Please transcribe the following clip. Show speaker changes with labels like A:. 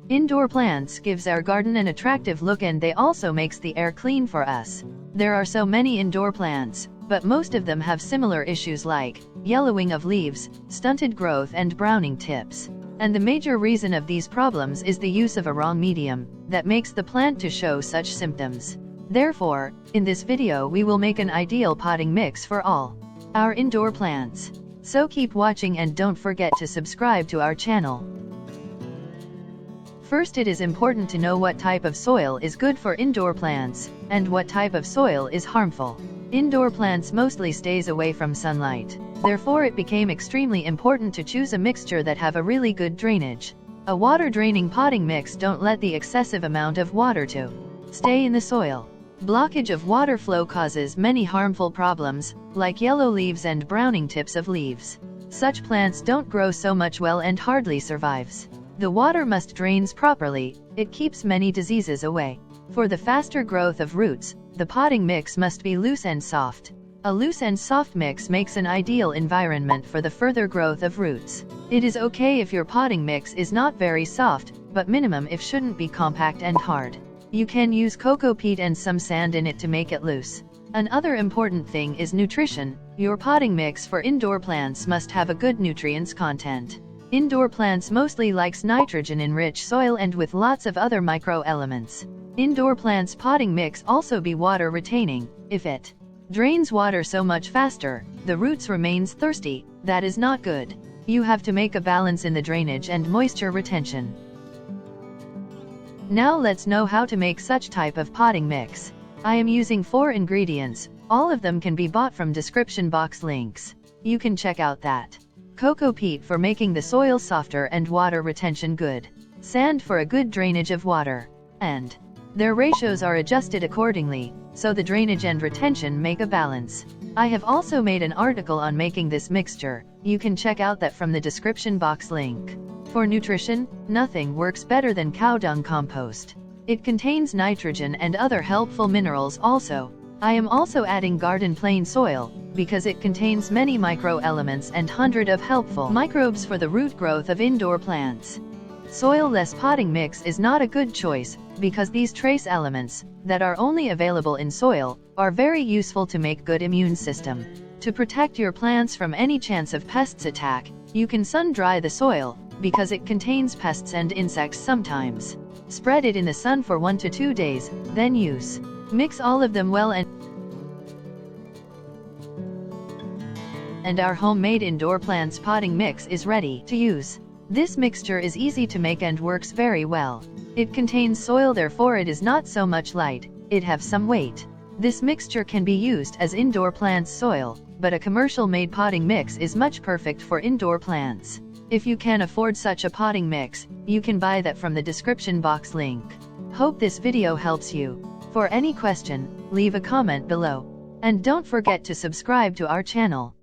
A: Indoor plants gives our garden an attractive look, and they also makes the air clean for us. There are so many indoor plants, but most of them have similar issues like yellowing of leaves, stunted growth and browning tips. And the major reason of these problems is the use of a wrong medium that makes the plant to show such symptoms. Therefore, in this video we will make an ideal potting mix for all our indoor plants. So keep watching and don't forget to subscribe to our channel. First, it is important to know what type of soil is good for indoor plants, and what type of soil is harmful. Indoor plants mostly stays away from sunlight. Therefore, it became extremely important to choose a mixture that have a really good drainage. A water-draining potting mix don't let the excessive amount of water to stay in the soil. Blockage of water flow causes many harmful problems, like yellow leaves and browning tips of leaves. Such plants don't grow so much well and hardly survives. The water must drains properly, it keeps many diseases away. For the faster growth of roots, the potting mix must be loose and soft. A loose and soft mix makes an ideal environment for the further growth of roots. It is okay if your potting mix is not very soft, but minimum if shouldn't be compact and hard. You can use cocopeat and some sand in it to make it loose. Another important thing is nutrition. Your potting mix for indoor plants must have a good nutrients content. Indoor plants mostly likes nitrogen in rich soil and with lots of other microelements. Indoor plants potting mix also be water retaining. If it drains water so much faster, the roots remains thirsty, that is not good. You have to make a balance in the drainage and moisture retention. Now let's know how to make such type of potting mix. I am using 4 ingredients, all of them can be bought from description box links. You can check out that. Cocopeat for making the soil softer and water retention good. Sand for a good drainage of water. And their ratios are adjusted accordingly, so the drainage and retention make a balance. I have also made an article on making this mixture. You can check out that from the description box link. For nutrition, nothing works better than cow dung compost. It contains nitrogen and other helpful minerals also. I am also adding garden plain soil, because it contains many microelements and hundreds of helpful microbes for the root growth of indoor plants. Soil-less potting mix is not a good choice, because these trace elements, that are only available in soil, are very useful to make good immune system. To protect your plants from any chance of pests attack, you can sun-dry the soil, because it contains pests and insects sometimes. Spread it in the sun for 1 to 2 days, then use. Mix all of them well and our homemade indoor plants potting mix is ready to use. This mixture is easy to make and works very well. It contains soil, therefore it is not so much light, it have some weight. This mixture can be used as indoor plants soil, but a commercial made potting mix is much perfect for indoor plants. If you can afford such a potting mix, you can buy that from the description box link. Hope this video helps you. For any question, leave a comment below. And don't forget to subscribe to our channel.